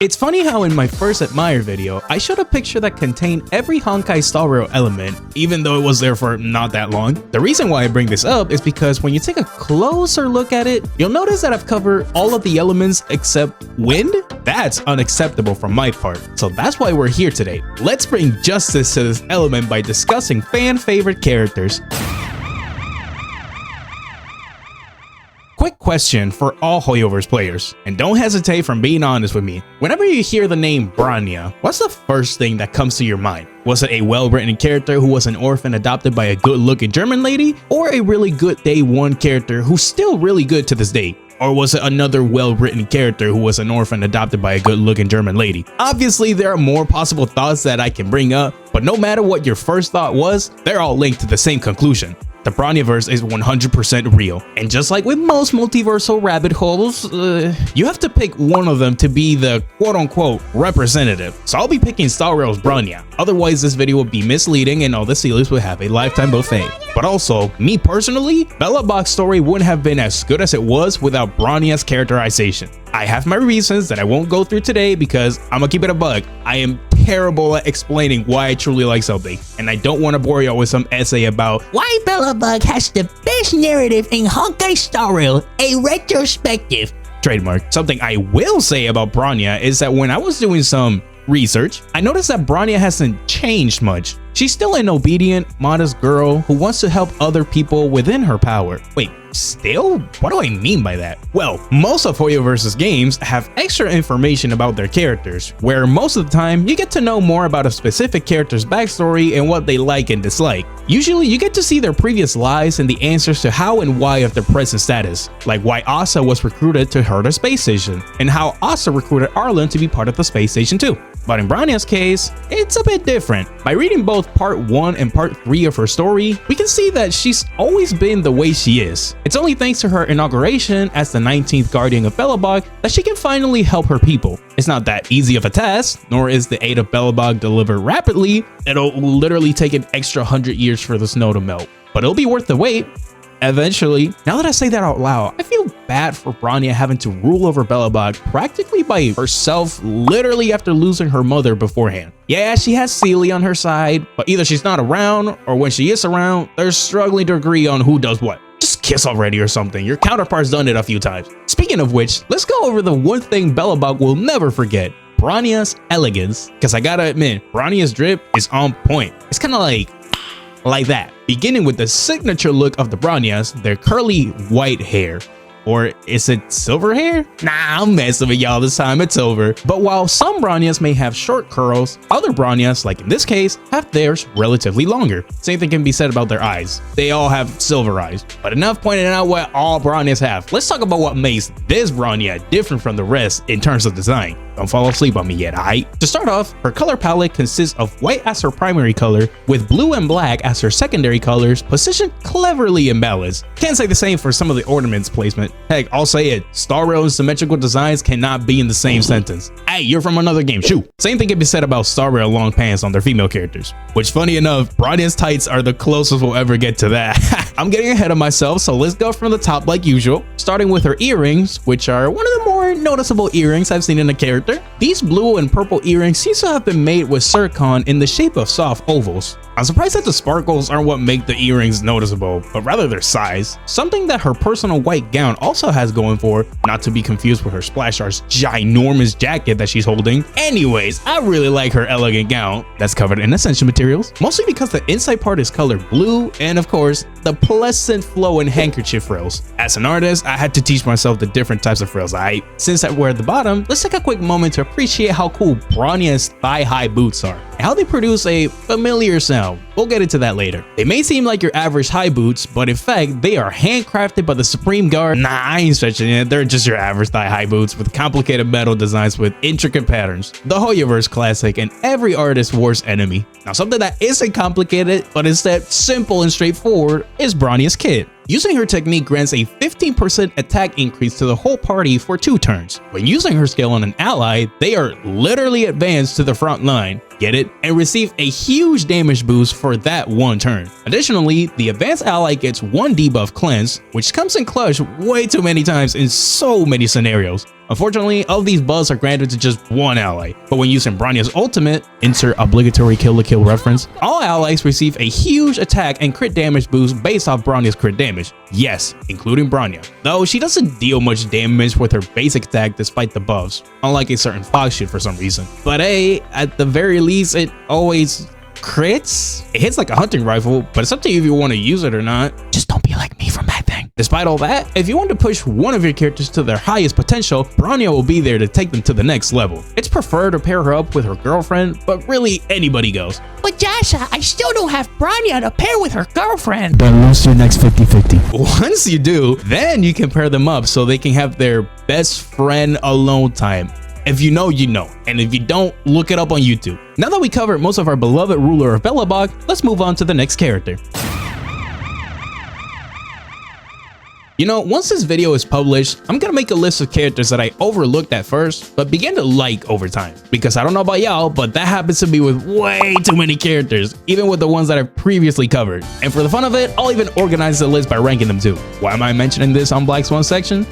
It's funny how in my first Admire video, I showed a picture that contained every Honkai Star Rail element, even though it was there for not that long. The reason why I bring this up is because when you take a closer look at it, you'll notice that I've covered all of the elements except wind. That's unacceptable from my part, so that's why we're here today. Let's bring justice to this element by discussing fan favorite characters. Quick question for all Hoyoverse players, and don't hesitate from being honest with me. Whenever you hear the name Bronya, what's the first thing that comes to your mind? Was it a well-written character who was an orphan adopted by a good-looking German lady, or a really good day one character who's still really good to this day? Or was it another well-written character who was an orphan adopted by a good-looking German lady? Obviously, there are more possible thoughts that I can bring up, but no matter what your first thought was, they're all linked to the same conclusion. The Bronyaverse is 100% real, and just like with most multiversal rabbit holes, you have to pick one of them to be the quote-unquote representative. So I'll be picking Star Rail's Bronya, otherwise this video would be misleading and all the sealers would have a lifetime buffet. But also, me personally, Belobog's story wouldn't have been as good as it was without Bronya's characterization. I have my reasons that I won't go through today because I'ma keep it a buck. I am terrible at explaining why I truly like something, and I don't want to bore y'all with some essay about why Belobog has the best narrative in Honkai Star Rail, a retrospective. Trademark. Something I will say about Bronya is that when I was doing some research, I noticed that Bronya hasn't changed much. She's still an obedient, modest girl who wants to help other people within her power. Wait, still? What do I mean by that? Well, most of Hoyoverse's games have extra information about their characters, where most of the time you get to know more about a specific character's backstory and what they like and dislike. Usually you get to see their previous lives and the answers to how and why of their present status, like why Asa was recruited to her space station, and how Asa recruited Arlen to be part of the space station too. But in Bronya's case, it's a bit different. By reading both part 1 and part 3 of her story, we can see that she's always been the way she is. It's only thanks to her inauguration as the 19th Guardian of Belobog that she can finally help her people. It's not that easy of a task, nor is the aid of Belobog delivered rapidly. It'll literally take an extra 100 years for the snow to melt, but it'll be worth the wait. Eventually. Now that I say that out loud, I feel bad for Bronya having to rule over Belobog practically by herself, literally after losing her mother beforehand. Yeah, she has Sealy on her side, but either she's not around, or when she is around, they're struggling to agree on who does what. Just kiss already or something. Your counterpart's done it a few times. Speaking of which, let's go over the one thing Belobog will never forget: Bronya's elegance. Because I gotta admit, Bronya's drip is on point. It's kind of like that. Beginning with the signature look of the Bronyas, their curly white hair. Or is it silver hair? Nah, I'm messing with y'all this time, it's over. But while some Bronyas may have short curls, other Bronyas, like in this case, have theirs relatively longer. Same thing can be said about their eyes. They all have silver eyes. But enough pointing out what all Bronyas have. Let's talk about what makes this Bronya different from the rest in terms of design. Don't fall asleep on me yet, aight? To start off, her color palette consists of white as her primary color, with blue and black as her secondary colors, positioned cleverly imbalanced. Can't say the same for some of the ornaments placement. Heck, I'll say it, Star Rail and symmetrical designs cannot be in the same sentence. Hey, you're from another game, shoot. Same thing can be said about Star Rail long pants on their female characters. Which, funny enough, Bronya's tights are the closest we'll ever get to that. I'm getting ahead of myself, so let's go from the top like usual. Starting with her earrings, which are one of the more noticeable earrings I've seen in a character. These blue and purple earrings seem to have been made with zircon in the shape of soft ovals. I'm surprised that the sparkles aren't what make the earrings noticeable, but rather their size. Something that her personal white gown also has going for, not to be confused with her Splash Art's ginormous jacket that she's holding. Anyways, I really like her elegant gown that's covered in essential materials, mostly because the inside part is colored blue, and of course, the pleasant flowing handkerchief frills. As an artist, I had to teach myself the different types of frills. Since I wear at the bottom, let's take a quick moment to appreciate how cool Bronya's thigh-high boots are, and how they produce a familiar sound. We'll get into that later. They may seem like your average high boots, but in fact, they are handcrafted by the Supreme Guard. Nah, I ain't stretching it. They're just your average thigh-high boots with complicated metal designs with intricate patterns. The Hoyoverse classic and every artist's worst enemy. Now, something that isn't complicated, but instead simple and straightforward, is Bronya's kit. Using her technique grants a 15% attack increase to the whole party for 2 turns. When using her skill on an ally, they are literally advanced to the front line, get it? And receive a huge damage boost for that 1 turn. Additionally, the advanced ally gets 1 debuff cleanse, which comes in clutch way too many times in so many scenarios. Unfortunately, all of these buffs are granted to just one ally, but when using Bronya's ultimate, insert obligatory kill to kill reference, all allies receive a huge attack and crit damage boost based off Bronya's crit damage. Yes, including Bronya, though she doesn't deal much damage with her basic attack despite the buffs, unlike a certain Fox should for some reason. But hey, at the very least, it always crits. It hits like a hunting rifle, but it's up to you if you want to use it or not. Just don't be like me from back then. Despite all that, if you want to push one of your characters to their highest potential, Bronya will be there to take them to the next level. It's preferred to pair her up with her girlfriend, but really anybody goes. But Jasha, I still don't have Bronya to pair with her girlfriend. Then lose your next 50-50. Once you do, then you can pair them up so they can have their best friend alone time. If you know, you know. And if you don't, look it up on YouTube. Now that we covered most of our beloved ruler of Belobog, let's move on to the next character. You know, once this video is published, I'm gonna make a list of characters that I overlooked at first, but began to like over time. Because I don't know about y'all, but that happens to me with way too many characters, even with the ones that I've previously covered. And for the fun of it, I'll even organize the list by ranking them too. Why am I mentioning this on Black Swan section?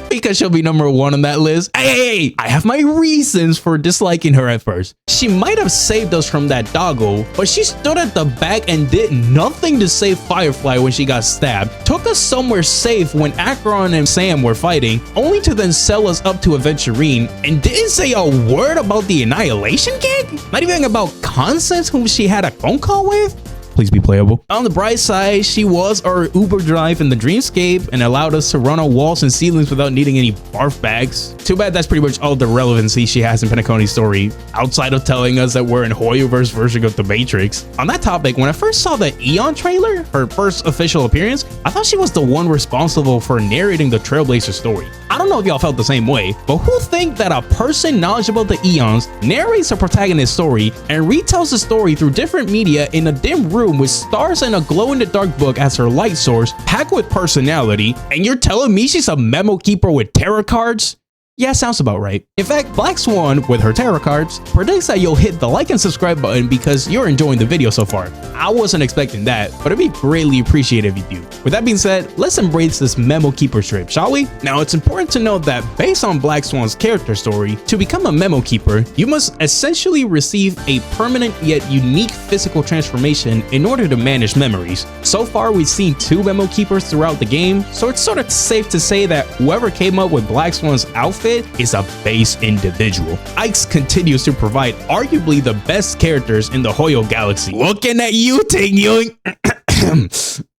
Because she'll be number 1 on that list. Hey, I have my reasons for disliking her at first. She might have saved us from that doggo, but she stood at the back and did nothing to save Firefly when she got stabbed, took us somewhere safe when Acheron and Sam were fighting, only to then sell us up to Aventurine, and didn't say a word about the Annihilation gig? Not even about Constance, whom she had a phone call with? Please be playable. On the bright side, she was our Uber drive in the Dreamscape and allowed us to run on walls and ceilings without needing any barf bags. Too bad that's pretty much all the relevancy she has in Penacony's story, outside of telling us that we're in Hoyoverse version of The Matrix. On that topic, when I first saw the Eon trailer, her first official appearance, I thought she was the one responsible for narrating the Trailblazer story. I don't know if y'all felt the same way, but who think that a person knowledgeable of the Eons narrates a protagonist's story and retells the story through different media in a dim room with stars and a glow-in-the-dark book as her light source, packed with personality, and you're telling me she's a memo keeper with tarot cards? Yeah, sounds about right. In fact, Black Swan, with her tarot cards, predicts that you'll hit the like and subscribe button because you're enjoying the video so far. I wasn't expecting that, but it'd be greatly appreciated if you do. With that being said, let's embrace this Memo Keeper strip, shall we? Now, it's important to note that based on Black Swan's character story, to become a Memo Keeper, you must essentially receive a permanent yet unique physical transformation in order to manage memories. So far, we've seen 2 Memo Keepers throughout the game, so it's sort of safe to say that whoever came up with Black Swan's outfit is a base individual. Ikes continues to provide arguably the best characters in the Hoyo galaxy. Looking at you, Ting Yung.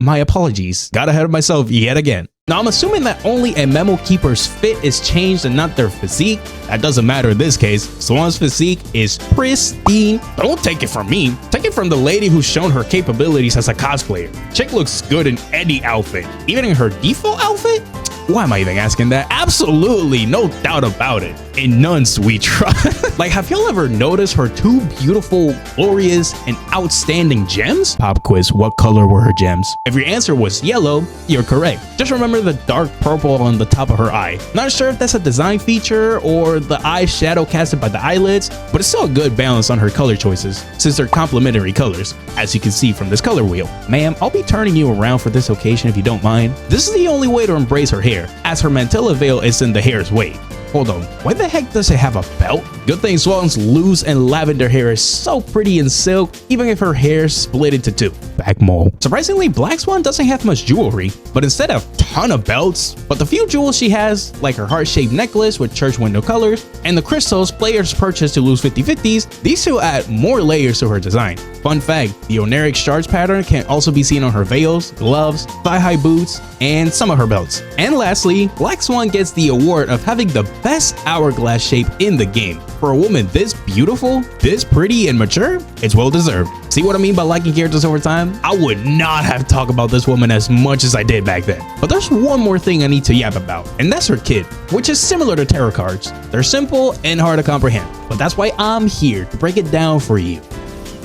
My apologies. Got ahead of myself yet again. Now, I'm assuming that only a Memo Keeper's fit is changed and not their physique. That doesn't matter in this case. Swan's physique is pristine. Don't take it from me. Take it from the lady who's shown her capabilities as a cosplayer. Chick looks good in any outfit, even in her default outfit. Why am I even asking that? Absolutely, no doubt about it. In nuns we trust. Like, have y'all ever noticed her 2 beautiful, glorious, and outstanding gems? Pop quiz, what color were her gems? If your answer was yellow, you're correct. Just remember the dark purple on the top of her eye. Not sure if that's a design feature or the eye shadow casted by the eyelids, but it's still a good balance on her color choices, since they're complementary colors, as you can see from this color wheel. Ma'am, I'll be turning you around for this occasion if you don't mind. This is the only way to embrace her hair, as her mantilla veil is in the hair's way. Hold on, why the heck does it have a belt? Good thing Swan's loose and lavender hair is so pretty in silk, even if her hair split into 2. Back mole. Surprisingly, Black Swan doesn't have much jewelry, but instead a ton of belts. But the few jewels she has, like her heart-shaped necklace with church window colors, and the crystals players purchase to lose 50/50s, these 2 add more layers to her design. Fun fact, the Oneric shards pattern can also be seen on her veils, gloves, thigh-high boots, and some of her belts. And lastly, Black Swan gets the award of having the best hourglass shape in the game. For a woman this beautiful, this pretty, and mature, it's well deserved. See what I mean by liking characters over time? I would not have talked about this woman as much as I did back then. But there's one more thing I need to yap about, and that's her kit, which is similar to tarot cards. They're simple and hard to comprehend, but that's why I'm here to break it down for you.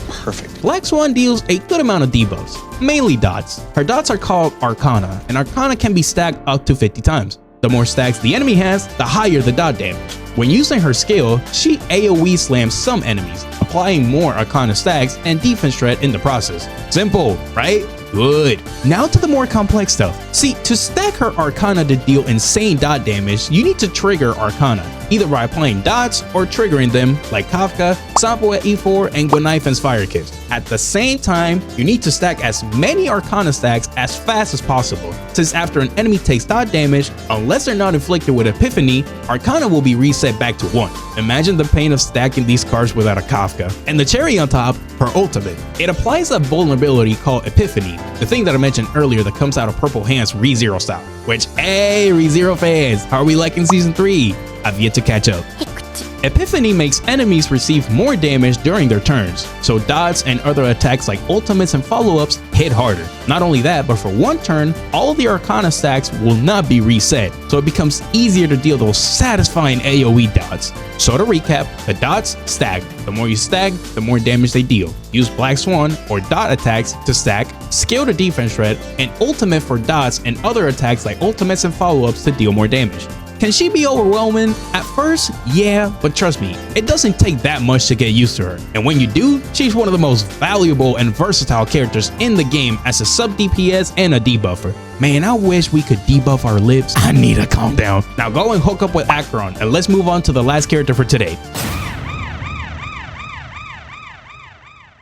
Perfect. Black Swan deals a good amount of debuffs, mainly dots. Her dots are called Arcana, and Arcana can be stacked up to 50 times. The more stacks the enemy has, the higher the dot damage. When using her skill, she AoE slams some enemies, applying more Arcana stacks and defense threat in the process. Simple, right? Good. Now to the more complex stuff. See, to stack her Arcana to deal insane dot damage, you need to trigger Arcana, either by playing dots or triggering them like Kafka, Sampo at E4, and Gwenifen's Fire Kiss. At the same time, you need to stack as many Arcana stacks as fast as possible, since after an enemy takes dot damage, unless they're not inflicted with Epiphany, Arcana will be reset back to 1. Imagine the pain of stacking these cards without a Kafka. And the cherry on top, her ultimate. It applies a vulnerability called Epiphany, the thing that I mentioned earlier that comes out of Purple Hand's ReZero style. Which, hey, ReZero fans, how are we liking Season 3? I've yet to catch up. Epiphany makes enemies receive more damage during their turns, so dots and other attacks like ultimates and follow-ups hit harder. Not only that, but for one turn, all of the Arcana stacks will not be reset, so it becomes easier to deal those satisfying AoE dots. So to recap, the dots stack. The more you stack, the more damage they deal. Use Black Swan or dot attacks to stack, scale the defense shred, and ultimate for dots and other attacks like ultimates and follow-ups to deal more damage. Can she be overwhelming? At first, yeah, but trust me, it doesn't take that much to get used to her. And when you do, she's one of the most valuable and versatile characters in the game as a sub DPS and a debuffer. Man, I wish we could debuff our lips. I need to calm down. Now go and hook up with Acheron, and let's move on to the last character for today.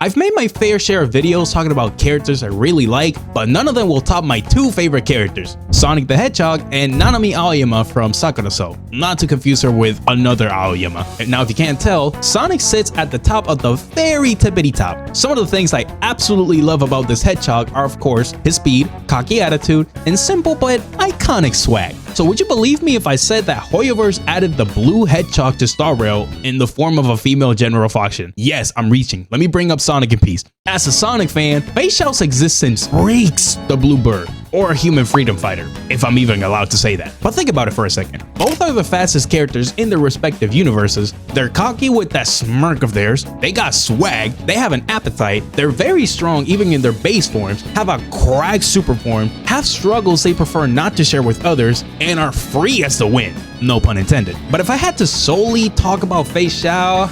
I've made my fair share of videos talking about characters I really like, but none of them will top my 2 favorite characters, Sonic the Hedgehog and Nanami Aoyama from Sakura-so, not to confuse her with another Aoyama. Now if you can't tell, Sonic sits at the top of the very tippity top. Some of the things I absolutely love about this hedgehog are of course his speed, cocky attitude, and simple but iconic swag. So would you believe me if I said that Hoyoverse added the blue hedgehog to Star Rail in the form of a female general faction? Yes, I'm reaching. Let me bring up Sonic in peace. As a Sonic fan, Fei Xiao's existence reeks the blue bird, or a human freedom fighter, if I'm even allowed to say that. But think about it for a second. Both are the fastest characters in their respective universes. They're cocky with that smirk of theirs, they got swag, they have an appetite, they're very strong even in their base forms, have a cracked super form, have struggles they prefer not to share with others, and are free as the wind. No pun intended. But if I had to solely talk about Fei Xiao,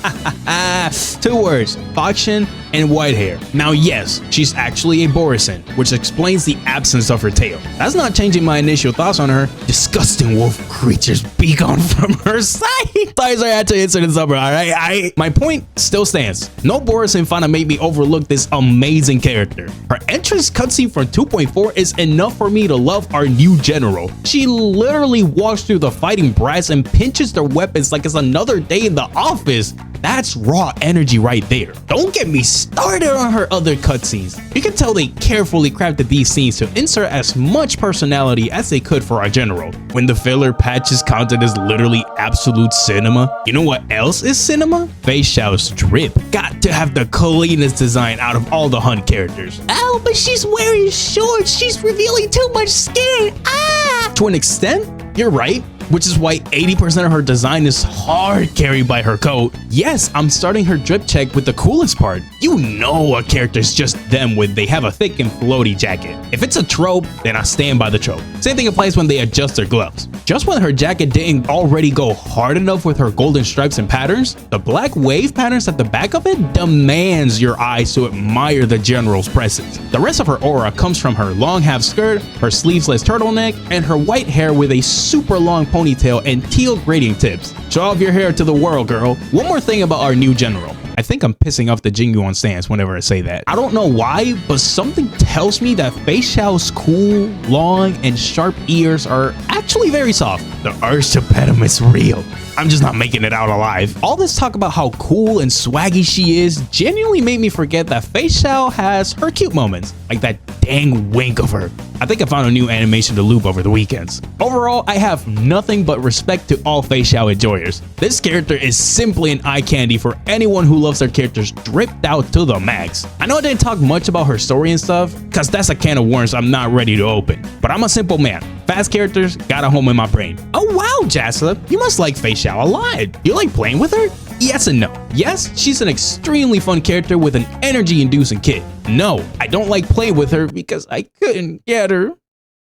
2 words, faction and white hair. Now yes, she's actually a Borisin, which explains the absence of her tail. That's not changing my initial thoughts on her. Disgusting wolf creatures, be gone from her sight. Sorry, I had to insert this up, alright? My point still stands. No Borisin finna made me overlook this amazing character. Her entrance cutscene from 2.4 is enough for me to love our new general. She literally walks through the fighting brass and pinches their weapons like it's another day in the office. That's raw energy right there. Don't get me started on her other cutscenes. You can tell they carefully crafted these scenes to insert as much personality as they could for our general. When the filler patches content is literally absolute cinema. You know what else is cinema? Fei Xiao's drip. Got to have the cleanest design out of all the Hunt characters. Oh, but she's wearing shorts. She's revealing too much skin. Ah! To an extent, you're right. Which is why 80% of her design is hard carried by her coat. Yes, I'm starting her drip check with the coolest part. You know a character's just them when they have a thick and floaty jacket. If it's a trope, then I stand by the trope. Same thing applies when they adjust their gloves. Just when her jacket didn't already go hard enough with her golden stripes and patterns, the black wave patterns at the back of it demands your eyes to admire the general's presence. The rest of her aura comes from her long half skirt, her sleeveless turtleneck, and her white hair with a super long ponytail and teal grading tips. Show off your hair to the world, girl. One more thing about our new general. I think I'm pissing off the Jingyuan stance whenever I say that. I don't know why, but something tells me that Fei Xiao's cool, long, and sharp ears are actually very soft. The urge to pet him is real. I'm just not making it out alive. All this talk about how cool and swaggy she is genuinely made me forget that Fei Xiao has her cute moments, like that dang wink of her. I think I found a new animation to loop over the weekends. Overall, I have nothing but respect to all Fei Xiao enjoyers. This character is simply an eye candy for anyone who loves their characters dripped out to the max. I know I didn't talk much about her story and stuff, cause that's a can of worms I'm not ready to open. But I'm a simple man. Fast characters got a home in my brain. Oh wow, Jassa, you must like Fei Xiao a lot. You like playing with her? Yes and no. Yes, she's an extremely fun character with an energy-inducing kit. No, I don't like playing with her because I couldn't get her.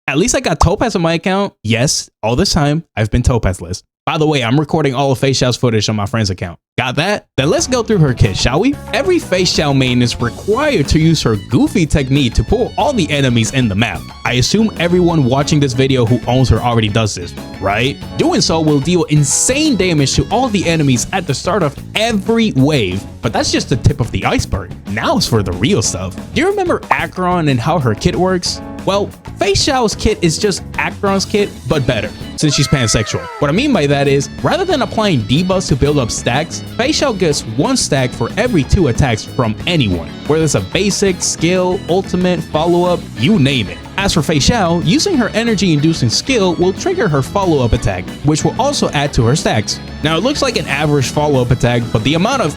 At least I got Topaz on my account. Yes, all this time, I've been Topaz-less. By the way, I'm recording all of Fei Xiao's footage on my friend's account. Got that? Then let's go through her kit, shall we? Every Fei Xiao main is required to use her goofy technique to pull all the enemies in the map. I assume everyone watching this video who owns her already does this, right? Doing so will deal insane damage to all the enemies at the start of every wave, but that's just the tip of the iceberg. Now it's for the real stuff. Do you remember Acheron and how her kit works? Well, Fei Xiao's kit is just Acheron's kit, but better, since she's pansexual. What I mean by that is, rather than applying debuffs to build up stacks, Fei Xiao gets 1 stack for every 2 attacks from anyone, whether it's a basic, skill, ultimate, follow-up, you name it. As for Fei Xiao, using her energy-inducing skill will trigger her follow-up attack, which will also add to her stacks. Now it looks like an average follow-up attack, but the amount of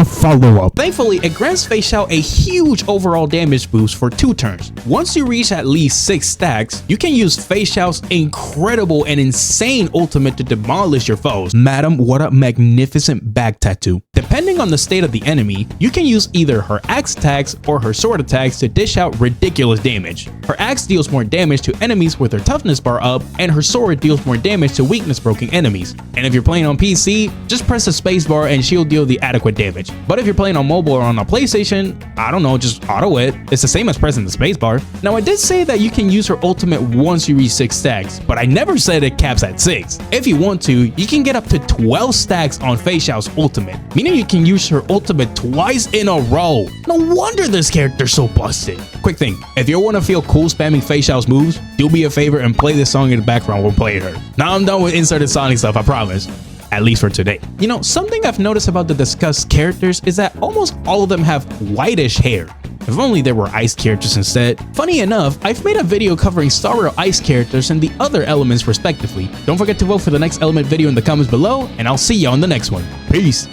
follow-up. Thankfully, it grants Fei Xiao a huge overall damage boost for 2 turns. Once you reach at least 6 stacks, you can use Fei Xiao's incredible and insane ultimate to demolish your foes. Madam, what a magnificent back tattoo. Depending on the state of the enemy, you can use either her axe attacks or her sword attacks to dish out ridiculous damage. Her axe deals more damage to enemies with her toughness bar up, and her sword deals more damage to weakness broken enemies. And if you're playing on PC, just press the spacebar and she'll deal the adequate damage. But if you're playing on mobile or on a PlayStation, I don't know, just auto it. It's the same as pressing the spacebar. Now I did say that you can use her ultimate once you reach 6 stacks, but I never said it caps at 6. If you want to, you can get up to 12 stacks on Fei Xiao's ultimate, meaning you can use her ultimate twice in a row. No wonder this character's so busted. Quick thing, if you want to feel cool spamming Fei Xiao's moves, do me a favor and play this song in the background when playing her. Now I'm done with inserted Sonic stuff, I promise. At least for today. You know, something I've noticed about the discussed characters is that almost all of them have whitish hair. If only there were ice characters instead. Funny enough, I've made a video covering Star Rail ice characters and the other elements respectively. Don't forget to vote for the next element video in the comments below, and I'll see you on the next one. Peace!